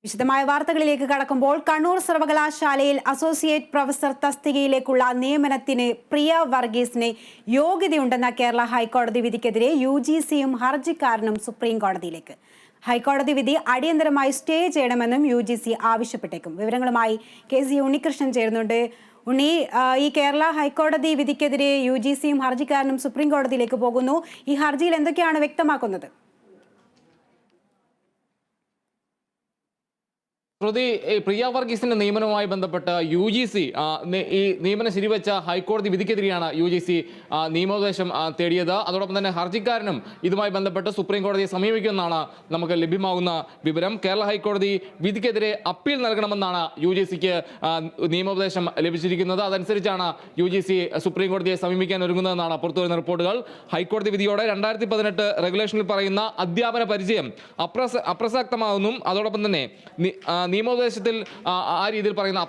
വിശദമായ വാർത്തകളിലേക്ക് കടക്കുമ്പോൾ കണ്ണൂർ സർവകലാശാലയിൽ അസോസിയേറ്റ് പ്രൊഫസർ തസ്തികയിലേക്കുള്ള നിയമനത്തിന് പ്രിയ വർഗീസിന് യോഗ്യതയുണ്ടെന്ന കേരള ഹൈക്കോടതി വിധിക്കെതിരെ UGCയും ഹർജിക്കാരനും സുപ്രീം കോടതിയിലേക്ക്. ഹൈക്കോടതി വിധി അടിയന്തരമായി സ്റ്റേ ചെയ്യണമെന്നും UGC ആവശ്യപ്പെട്ടേക്കും. വിവരങ്ങളുമായി KC ഉണ്ണികൃഷ്ണൻ ചേരുന്നുണ്ട്. ഉണ്ണി, ഈ കേരള ഹൈക്കോടതി വിധിക്കെതിരെ UGCയും ഹർജിക്കാരനും സുപ്രീം കോടതിയിലേക്ക് പോകുന്നു. ഈ ഹർജിയിൽ എന്തൊക്കെയാണ് വ്യക്തമാക്കുന്നത്? പ്രിയ വർഗീസിന്റെ നിയമനവുമായി ബന്ധപ്പെട്ട് UGC ഈ നിയമനം ശരിവെച്ച ഹൈക്കോടതി വിധിക്കെതിരെയാണ് UGC നിയമോപദേശം തേടിയത്. അതോടൊപ്പം തന്നെ ഹർജിക്കാരനും ഇതുമായി ബന്ധപ്പെട്ട് സുപ്രീം കോടതിയെ സമീപിക്കുമെന്നാണ് നമുക്ക് ലഭ്യമാകുന്ന വിവരം. കേരള ഹൈക്കോടതി വിധിക്കെതിരെ അപ്പീൽ നൽകണമെന്നാണ് UGCക്ക് നിയമോപദേശം ലഭിച്ചിരിക്കുന്നത്. അതനുസരിച്ചാണ് UGC സുപ്രീം കോടതിയെ സമീപിക്കാൻ ഒരുങ്ങുന്നതെന്നാണ് പുറത്തുവരുന്ന റിപ്പോർട്ടുകൾ. ഹൈക്കോടതി വിധിയോടെ 2018 റെഗുലേഷനിൽ പറയുന്ന അധ്യാപന പരിചയം അപ്രസക്തമാകുന്നു. അതോടൊപ്പം തന്നെ നിയമോപദേശത്തിൽ ആ രീതിയിൽ പറയുന്ന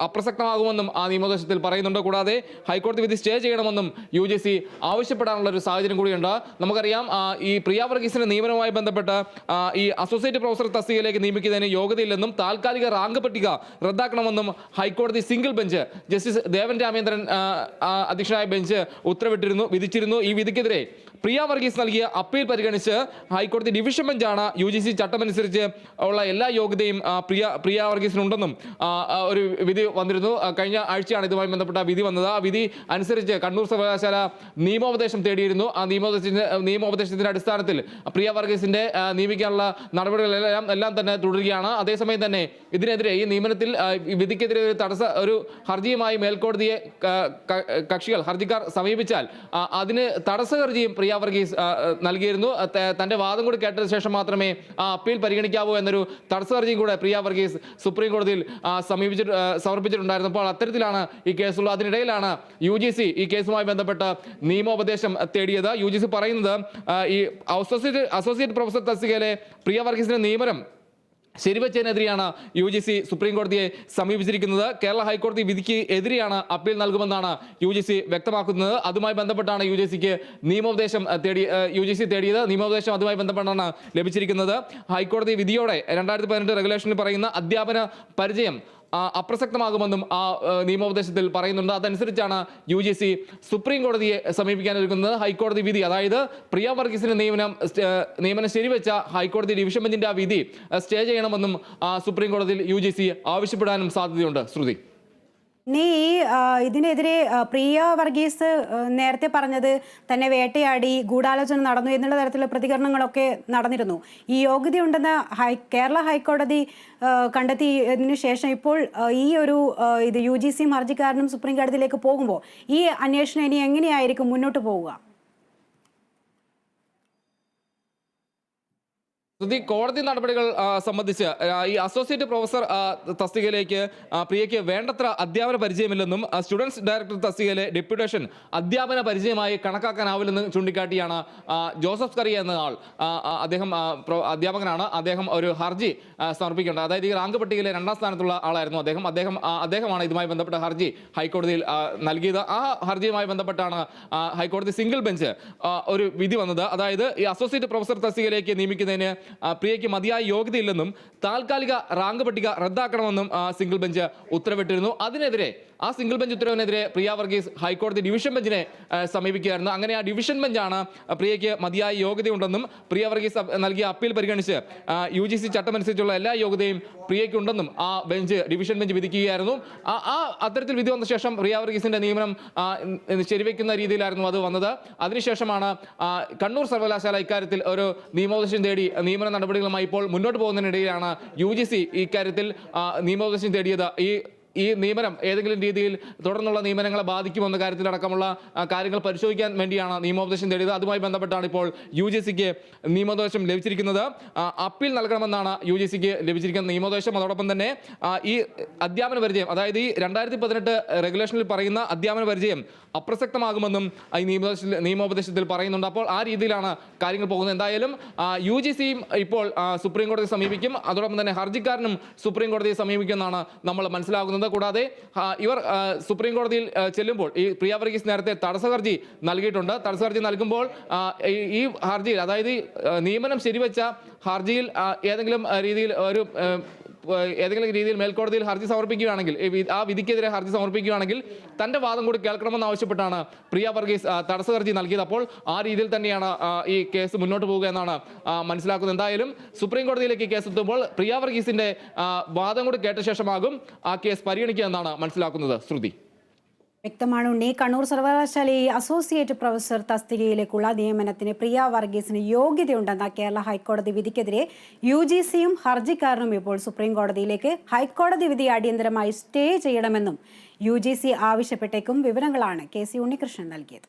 അപ്രസക്തമാകുമെന്നും ആ നിയമോപദേശത്തിൽ പറയുന്നുണ്ട്. കൂടാതെ ഹൈക്കോടതി വിധി സ്റ്റേ ചെയ്യണമെന്നും UGC ആവശ്യപ്പെടാനുള്ള ഒരു സാഹചര്യം കൂടിയുണ്ട്. നമുക്കറിയാം, ഈ പ്രിയ വർഗീസിന്റെ നിയമനവുമായി ബന്ധപ്പെട്ട് ഈ അസോസിയേറ്റ് പ്രൊഫസർ തസ്തികയിലേക്ക് നിയമിക്കുന്നതിന് യോഗ്യതയില്ലെന്നും താൽക്കാലിക റാങ്ക് പട്ടിക റദ്ദാക്കണമെന്നും ഹൈക്കോടതി സിംഗിൾ ബെഞ്ച് ജസ്റ്റിസ് ദേവൻ രാമേന്ദ്രൻ അധ്യക്ഷനായ ബെഞ്ച് വിധിച്ചിരുന്നു. ഈ വിധിക്കെതിരെ പ്രിയ വർഗീസ് നൽകിയ അപ്പീൽ പരിഗണിച്ച് ഹൈക്കോടതി ഡിവിഷൻ ബെഞ്ചാണ് UGC ചട്ടമനുസരിച്ച് ഉള്ള എല്ലാ യോഗ്യതയും പ്രിയ വർഗീസിനുണ്ടെന്നും ഒരു വിധി വന്നിരുന്നു. കഴിഞ്ഞ ആഴ്ചയാണ് ഇതുമായി ബന്ധപ്പെട്ട വിധി വന്നത്. ആ വിധി അനുസരിച്ച് കണ്ണൂർ സർവകലാശാല നിയമോപദേശം തേടിയിരുന്നു. ആ നിയമോപദേശത്തിന്റെ അടിസ്ഥാനത്തിൽ പ്രിയ വർഗീസിന്റെ നിയമിക്കാനുള്ള നടപടികളെല്ലാം തന്നെ തുടരുകയാണ്. അതേസമയം തന്നെ ഇതിനെതിരെ ഈ നിയമനത്തിൽ വിധിക്കെതിരെ ഒരു ഹർജിയുമായി മേൽക്കോടതിയെ ഹർജിക്കാർ സമീപിച്ചാൽ അതിന് തടസ്സ ഹർജിയും പ്രിയ വർഗീസ് നൽകിയിരുന്നു. തന്റെ വാദം കൂടി കേട്ടതിന് ശേഷം മാത്രമേ ആ അപ്പീൽ പരിഗണിക്കാവൂ എന്നൊരു തടസ്സ ഹർജിയും കൂടെ പ്രിയ വർഗീസ് സുപ്രീം കോടതിയിൽ സമർപ്പിച്ചിട്ടുണ്ടായിരുന്നപ്പോൾ അത്തരത്തിലാണ് ഈ കേസുള്ളത്. അതിനിടയിലാണ് UGC ഈ കേസുമായി ബന്ധപ്പെട്ട് നിയമോപദേശം തേടിയത്. UGC പറയുന്നത് ഈ അസോസിയേറ്റ് പ്രൊഫസർ തസ്തികയിലെ പ്രിയ വർഗീസിന്റെ നിയമനം ശരിവെച്ചതിനെതിരെയാണ് UGC സുപ്രീം കോടതിയെ സമീപിച്ചിരിക്കുന്നത്. കേരള ഹൈക്കോടതി വിധിക്ക് എതിരെയാണ് അപ്പീൽ നൽകുമെന്നാണ് UGC വ്യക്തമാക്കുന്നത്. അതുമായി ബന്ധപ്പെട്ടാണ് UGC തേടിയത്. നിയമോപദേശം അതുമായി ബന്ധപ്പെട്ടാണ് ലഭിച്ചിരിക്കുന്നത്. ഹൈക്കോടതി വിധിയോടെ 2018 റെഗുലേഷനിൽ പറയുന്ന അധ്യാപന പരിചയം അപ്രസക്തമാകുമെന്നും ആ നിയമോപദേശത്തിൽ പറയുന്നുണ്ട്. അതനുസരിച്ചാണ് UGC സുപ്രീം കോടതിയെ സമീപിക്കാനൊരുങ്ങുന്നത്. ഹൈക്കോടതി വിധി, അതായത് പ്രിയ വർഗീസിന്റെ നിയമനം ശരിവെച്ച ഹൈക്കോടതി ഡിവിഷൻ ബെഞ്ചിന്റെ ആ വിധി സ്റ്റേ ചെയ്യണമെന്നും സുപ്രീം കോടതിയിൽ UGC ആവശ്യപ്പെടാനും സാധ്യതയുണ്ട്. ശ്രുതി, ഇതിനെതിരെ പ്രിയ വർഗീസ് നേരത്തെ പറഞ്ഞത് തന്നെ വേട്ടയാടി ഗൂഢാലോചന നടന്നു എന്നുള്ള തരത്തിലുള്ള പ്രതികരണങ്ങളൊക്കെ നടന്നിരുന്നു. ഈ യോഗ്യതയുണ്ടെന്ന് കേരള ഹൈക്കോടതി കണ്ടെത്തിയതിനു ശേഷം ഇപ്പോൾ ഈ ഒരു UGCയും ഹർജിക്കാരനും സുപ്രീം കോടതിയിലേക്ക് പോകുമ്പോൾ ഈ അന്വേഷണം ഇനി എങ്ങനെയായിരിക്കും മുന്നോട്ട് പോവുക? കോടതി നടപടികൾ സംബന്ധിച്ച് ഈ അസോസിയേറ്റ് പ്രൊഫസർ തസ്തികയിലേക്ക് പ്രിയയ്ക്ക് വേണ്ടത്ര അധ്യാപന പരിചയമില്ലെന്നും സ്റ്റുഡൻസ് ഡയറക്ടർ തസ്തികയിലെ ഡെപ്യൂട്ടേഷൻ അധ്യാപന പരിചയമായി കണക്കാക്കാനാവില്ലെന്ന് ചൂണ്ടിക്കാട്ടിയാണ് ജോസഫ് കറിയ എന്ന ആൾ, അദ്ദേഹം അധ്യാപകനാണ്, അദ്ദേഹം ഒരു ഹർജി സമർപ്പിക്കേണ്ടത്. അതായത് ഈ റാങ്ക് പട്ടികയിലെ 2ാം സ്ഥാനത്തുള്ള ആളായിരുന്നു അദ്ദേഹമാണ് ഇതുമായി ബന്ധപ്പെട്ട ഹർജി ഹൈക്കോടതിയിൽ നൽകിയത്. ആ ഹർജിയുമായി ബന്ധപ്പെട്ടാണ് ഹൈക്കോടതി സിംഗിൾ ബെഞ്ച് ഒരു വിധി വന്നത്. അതായത് ഈ അസോസിയേറ്റ് പ്രൊഫസർ തസ്തികയിലേക്ക് നിയമിക്കുന്നതിന് പ്രിയയ്ക്ക് മതിയായ യോഗ്യതയില്ലെന്നും താൽക്കാലിക റാങ്ക് പട്ടിക റദ്ദാക്കണമെന്നും സിംഗിൾ ബെഞ്ച് ഉത്തരവിട്ടിരുന്നു. അതിനെതിരെ ആ സിംഗിൾ ബെഞ്ച് ഉത്തരവിനെതിരെ പ്രിയ വർഗീസ് ഹൈക്കോടതി ഡിവിഷൻ ബെഞ്ചിനെ സമീപിക്കുകയായിരുന്നു. അങ്ങനെ ആ ഡിവിഷൻ ബെഞ്ചാണ് പ്രിയയ്ക്ക് മതിയായ യോഗ്യതയുണ്ടെന്നും പ്രിയ വർഗീസ് നൽകിയ അപ്പീൽ പരിഗണിച്ച് UGC ചട്ടമനുസരിച്ചുള്ള എല്ലാ യോഗ്യതയും പ്രിയയ്ക്കുണ്ടെന്നും ആ ഡിവിഷൻ ബെഞ്ച് വിധിക്കുകയായിരുന്നു. അത്തരത്തിൽ വിധി വന്ന ശേഷം പ്രിയ വർഗീസിന്റെ നിയമനം ശരിവെക്കുന്ന രീതിയിലായിരുന്നു അത് വന്നത്. അതിനുശേഷമാണ് കണ്ണൂർ സർവകലാശാല ഇക്കാര്യത്തിൽ ഒരു നിയമോപദേശം തേടി നിയമന നടപടികളുമായി ഇപ്പോൾ മുന്നോട്ട് പോകുന്നതിനിടയിലാണ് UGC ഇക്കാര്യത്തിൽ നിയമോപദേശം തേടിയത്. ഈ നിയമനം ഏതെങ്കിലും രീതിയിൽ തുടർന്നുള്ള നിയമനങ്ങളെ ബാധിക്കുമെന്ന കാര്യത്തിലടക്കമുള്ള കാര്യങ്ങൾ പരിശോധിക്കാൻ വേണ്ടിയാണ് നിയമോപദേശം തേടിയത്. അതുമായി ബന്ധപ്പെട്ടാണ് ഇപ്പോൾ UGCക്ക് നിയമോപദേശം ലഭിച്ചിരിക്കുന്നത്. അപ്പീൽ നൽകണമെന്നാണ് UGCക്ക് ലഭിച്ചിരിക്കുന്ന നിയമോപദേശം. അതോടൊപ്പം തന്നെ ഈ അധ്യാപന പരിചയം, അതായത് ഈ 2018 റെഗുലേഷനിൽ പറയുന്ന അധ്യാപന പരിചയം അപ്രസക്തമാകുമെന്നും ഈ നിയമോപദേശത്തിൽ പറയുന്നുണ്ട്. അപ്പോൾ ആ രീതിയിലാണ് കാര്യങ്ങൾ പോകുന്നത്. എന്തായാലും UGCയും ഇപ്പോൾ സുപ്രീം കോടതിയെ സമീപിക്കും. അതോടൊപ്പം തന്നെ ഹർജിക്കാരനും സുപ്രീം കോടതിയെ സമീപിക്കുമെന്നാണ് നമ്മൾ മനസ്സിലാക്കുന്നത്. മനസ്സിലാക്കുന്നത്. കൂടാതെ ഇവർ സുപ്രീം കോടതിയിൽ ചെല്ലുമ്പോൾ ഈ പ്രിയ വർഗീസ് നേരത്തെ തടസ്സ ഹർജി നൽകിയിട്ടുണ്ട്. തടസ്സ ഹർജി നൽകുമ്പോൾ ഈ ഹർജിയിൽ, അതായത് നിയമനം ശരിവെച്ച ഹർജിയിൽ ഏതെങ്കിലും രീതിയിൽ മേൽക്കോടതിയിൽ ഹർജി സമർപ്പിക്കുകയാണെങ്കിൽ, ആ വിധിക്കെതിരെ ഹർജി സമർപ്പിക്കുകയാണെങ്കിൽ തന്റെ വാദം കൂടി കേൾക്കണമെന്ന് ആവശ്യപ്പെട്ടാണ് പ്രിയ വർഗീസ് തടസ്സ ഹർജി നൽകിയത്. അപ്പോൾ ആ രീതിയിൽ തന്നെയാണ് ഈ കേസ് മുന്നോട്ട് പോവുക എന്നാണ് മനസ്സിലാക്കുന്നത്. എന്തായാലും സുപ്രീം കോടതിയിലേക്ക് കേസ് എത്തുമ്പോൾ പ്രിയ വർഗീസിന്റെ വാദം കൂടി കേട്ട ശേഷമാകും ആ കേസ് പരിഗണിക്കുക എന്നാണ് മനസ്സിലാക്കുന്നത്. ശ്രുതി. വ്യക്തമാണ് ഉണ്ണി. കണ്ണൂർ സർവകലാശാലയിൽ അസോസിയേറ്റ് പ്രൊഫസർ തസ്തികയിലേക്കുള്ള നിയമനത്തിന് പ്രിയ വർഗീസിന് യോഗ്യതയുണ്ടെന്ന കേരള ഹൈക്കോടതി വിധിക്കെതിരെ UGCയും ഹർജിക്കാരനും ഇപ്പോൾ സുപ്രീം കോടതിയിലേക്ക് ഹൈക്കോടതി വിധി അടിയന്തരമായി സ്റ്റേ ചെയ്യണമെന്നും UGC ആവശ്യപ്പെട്ടേക്കും. വിവരങ്ങളാണ് KC ഉണ്ണികൃഷ്ണൻ നൽകിയത്.